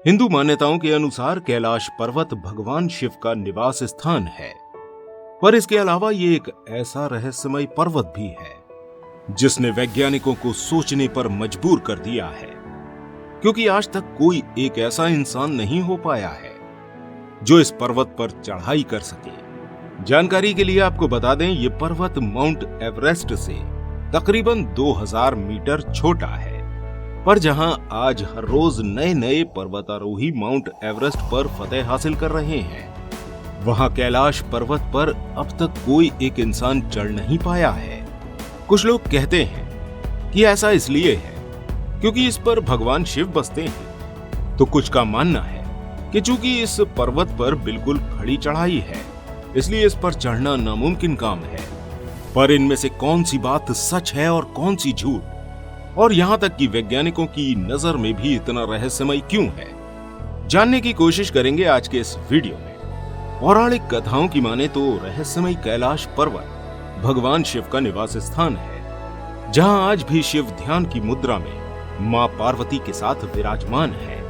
हिंदू मान्यताओं के अनुसार कैलाश पर्वत भगवान शिव का निवास स्थान है, पर इसके अलावा ये एक ऐसा रहस्यमय पर्वत भी है जिसने वैज्ञानिकों को सोचने पर मजबूर कर दिया है, क्योंकि आज तक कोई एक ऐसा इंसान नहीं हो पाया है जो इस पर्वत पर चढ़ाई कर सके। जानकारी के लिए आपको बता दें, ये पर्वत माउंट एवरेस्ट से तकरीबन 2000 मीटर छोटा है, पर जहां आज हर रोज नए नए पर्वतारोही माउंट एवरेस्ट पर फतेह हासिल कर रहे हैं, वहां कैलाश पर्वत पर अब तक कोई एक इंसान चढ़ नहीं पाया है। कुछ लोग कहते हैं कि ऐसा इसलिए है क्योंकि इस पर भगवान शिव बसते हैं, तो कुछ का मानना है कि चूंकि इस पर्वत पर बिल्कुल खड़ी चढ़ाई है, इसलिए इस पर चढ़ना नामुमकिन काम है। पर इनमें से कौन सी बात सच है और कौन सी झूठ, और यहां तक कि वैज्ञानिकों की नजर में भी इतना रहस्यमय क्यों है, जानने की कोशिश करेंगे आज के इस वीडियो में। पौराणिक कथाओं की माने तो रहस्यमय कैलाश पर्वत भगवान शिव का निवास स्थान है, जहां आज भी शिव ध्यान की मुद्रा में मां पार्वती के साथ विराजमान है।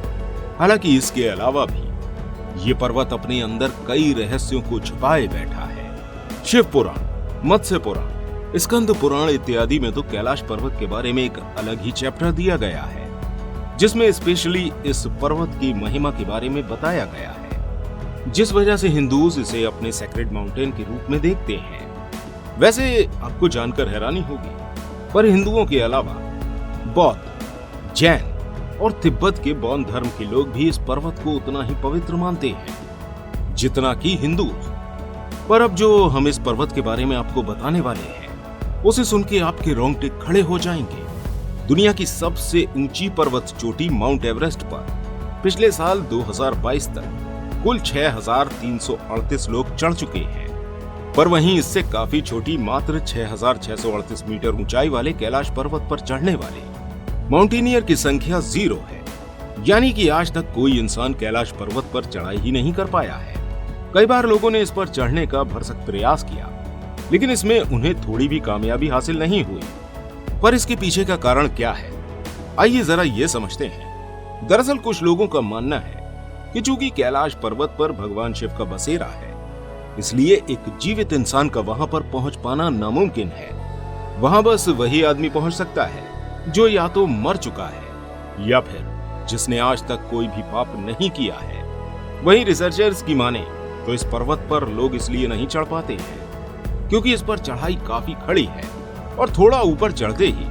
हालांकि इसके अलावा भी ये पर्वत अपने अंदर कई रहस्यों को छुपाए बैठा है। शिव पुराण, मत्स्य पुराण, स्कंद पुराण इत्यादि में तो कैलाश पर्वत के बारे में एक अलग ही चैप्टर दिया गया है, जिसमें स्पेशली इस पर्वत की महिमा के बारे में बताया गया है, जिस वजह से हिंदूज इसे अपने सेक्रेड माउंटेन के रूप में देखते हैं। वैसे आपको जानकर हैरानी होगी, पर हिंदुओं के अलावा बौद्ध, जैन और तिब्बत के बौद्ध धर्म के लोग भी इस पर्वत को उतना ही पवित्र मानते हैं जितना कि हिंदू। पर अब जो हम इस पर्वत के बारे में आपको बताने वाले हैं, उसे सुन के आपके रोंगटे खड़े हो जाएंगे। दुनिया की सबसे ऊंची पर्वत चोटी माउंट एवरेस्ट पर पिछले साल 2022 तक कुल 6338 लोग चढ़ चुके हैं, पर वहीं इससे काफी छोटी मात्र 6638 मीटर ऊंचाई वाले कैलाश पर्वत पर चढ़ने वाले माउंटेनियर की संख्या 0 है। यानी कि आज तक कोई इंसान कैलाश पर्वत पर चढ़ाई ही नहीं कर पाया है। कई बार लोगों ने इस पर चढ़ने का भरसक प्रयास किया, लेकिन इसमें उन्हें थोड़ी भी कामयाबी हासिल नहीं हुई। पर इसके पीछे का कारण क्या है, आइए जरा ये समझते हैं। दरअसल कुछ लोगों का मानना है कि चूंकि कैलाश पर्वत पर भगवान शिव का बसेरा है, इसलिए एक जीवित इंसान का वहां पर पहुंच पाना नामुमकिन है। वहां बस वही आदमी पहुंच सकता है जो या तो मर चुका है या फिर जिसने आज तक कोई भी पाप नहीं किया है। वहीं रिसर्चर्स की माने तो इस पर्वत पर लोग इसलिए नहीं चढ़ पाते हैं क्योंकि इस पर चढ़ाई काफी खड़ी है और थोड़ा ऊपर चढ़ते ही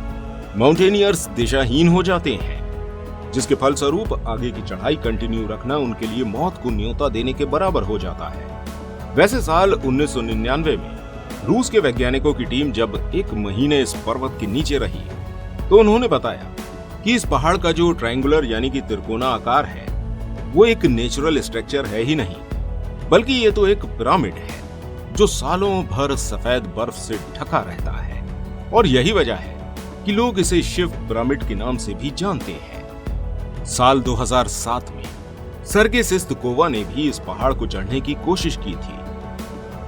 माउंटेनियर्स दिशाहीन हो जाते हैं, जिसके फलस्वरूप आगे की चढ़ाई कंटिन्यू रखना उनके लिए मौत को न्योता देने के बराबर हो जाता है। वैसे साल 1999 में रूस के वैज्ञानिकों की टीम जब एक महीने इस पर्वत के नीचे रही, तो उन्होंने बताया कि इस पहाड़ का जो ट्रायंगुलर यानी कि त्रिकोणा आकार है, वो एक नेचुरल स्ट्रक्चर है ही नहीं, बल्कि ये तो एक पिरामिड है जो सालों भर सफेद बर्फ से ढका रहता है। और यही वजह है कि लोग इसे शिव पिरामिड के नाम से भी जानते हैं। साल 2007 में सर्गे सिस्तकोवा ने भी इस पहाड़ को चढ़ने की कोशिश की थी,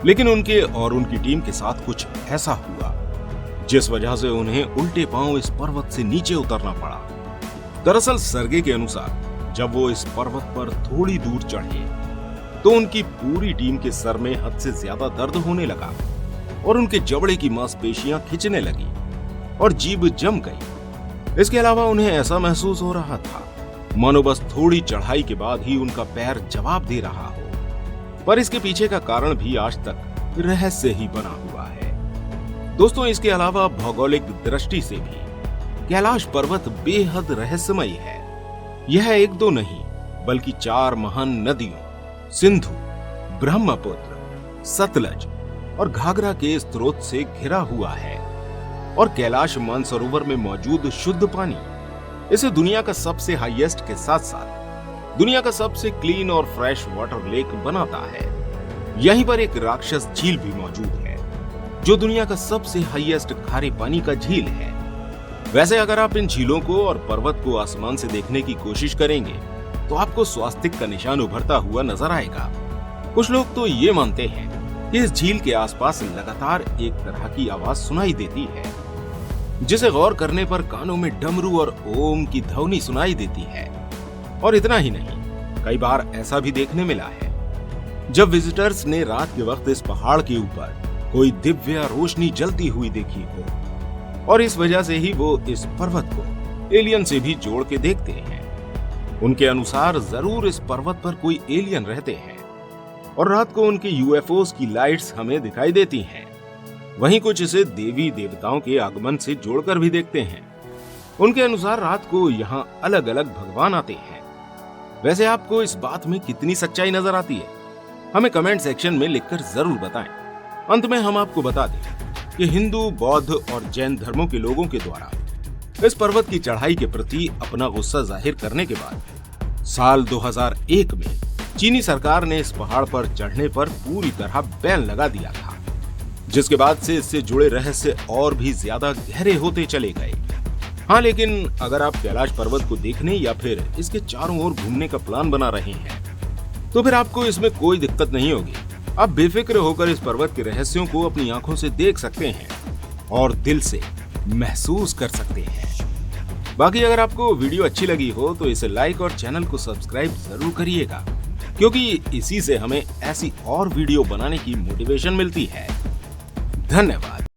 लेकिन उनके और उनकी टीम के साथ कुछ ऐसा हुआ जिस वजह से उन्हें उल्टे पांव इस पर्वत से नीचे उतरना पड़ा। दरअसल सर्गे के अनुसार जब वो इस पर्वत पर थोड़ी दूर चढ़े, तो उनकी पूरी टीम के सर में हद से ज्यादा दर्द होने लगा और उनके जबड़े की मांसपेशियां खिंचने लगी और जीभ जम गई। इसके अलावा उन्हें ऐसा महसूस हो रहा था मानो बस थोड़ी चढ़ाई के बाद ही उनका पैर जवाब दे रहा हो। पर इसके पीछे का कारण भी आज तक रहस्य ही बना हुआ है। दोस्तों, इसके अलावा भौगोलिक दृष्टि से भी कैलाश पर्वत बेहद रहस्यमय है। यह एक दो नहीं बल्कि 4 महान नदियों सिंधु, ब्रह्मपुत्र, सतलज और घाघरा के स्रोत से घिरा हुआ है, और कैलाश मानसरोवर में मौजूद शुद्ध पानी इसे दुनिया का सबसे हाईएस्ट के साथ साथ दुनिया का सबसे क्लीन और फ्रेश वाटर लेक बनाता है। यहीं पर एक राक्षस झील भी मौजूद है जो दुनिया का सबसे हाईएस्ट खारे पानी का झील है। वैसे अगर आप इन झीलों को और पर्वत को आसमान से देखने की कोशिश करेंगे तो आपको स्वास्तिक का निशान उभरता हुआ नजर आएगा। कुछ लोग तो ये मानते हैं कि इस झील के आसपास लगातार एक तरह की आवाज सुनाई देती है, जिसे गौर करने पर कानों में डमरू और ओम की ध्वनि सुनाई देती है। और इतना ही नहीं, कई बार ऐसा भी देखने मिला है जब विजिटर्स ने रात के वक्त इस पहाड़ के ऊपर कोई दिव्य रोशनी जलती हुई देखी हो और इस वजह से ही वो इस पर्वत को एलियन से भी जोड़ के देखते हैं। उनके अनुसार जरूर इस पर्वत पर कोई एलियन रहते हैं और रात को उनके यूएफओस की लाइट्स हमें दिखाई देती हैं। वहीं कुछ इसे देवी देवताओं के आगमन से जोड़कर भी देखते हैं। उनके अनुसार रात को यहाँ अलग अलग भगवान आते हैं। वैसे आपको इस बात में कितनी सच्चाई नजर आती है, हमें कमेंट सेक्शन में लिखकर जरूर बताएं। अंत में हम आपको बता दें कि हिंदू, बौद्ध और जैन धर्मों के लोगों के द्वारा इस पर्वत की चढ़ाई के प्रति अपना गुस्सा जाहिर करने के बाद साल 2001 में चीनी सरकार ने इस पहाड़ पर चढ़ने पर पूरी तरह बैन लगा दिया था, जिसके बाद से इससे जुड़े रहस्य और भी ज्यादा गहरे होते चले गए। हाँ, लेकिन अगर आप कैलाश पर्वत को देखने या फिर इसके चारों ओर घूमने का प्लान बना रहे हैं तो फिर आपको इसमें कोई दिक्कत नहीं होगी। आप बेफिक्र होकर इस पर्वत के रहस्यों को अपनी आंखों से देख सकते हैं और दिल से महसूस कर सकते हैं। बाकी अगर आपको वीडियो अच्छी लगी हो तो इसे लाइक और चैनल को सब्सक्राइब जरूर करिएगा, क्योंकि इसी से हमें ऐसी और वीडियो बनाने की मोटिवेशन मिलती है। धन्यवाद।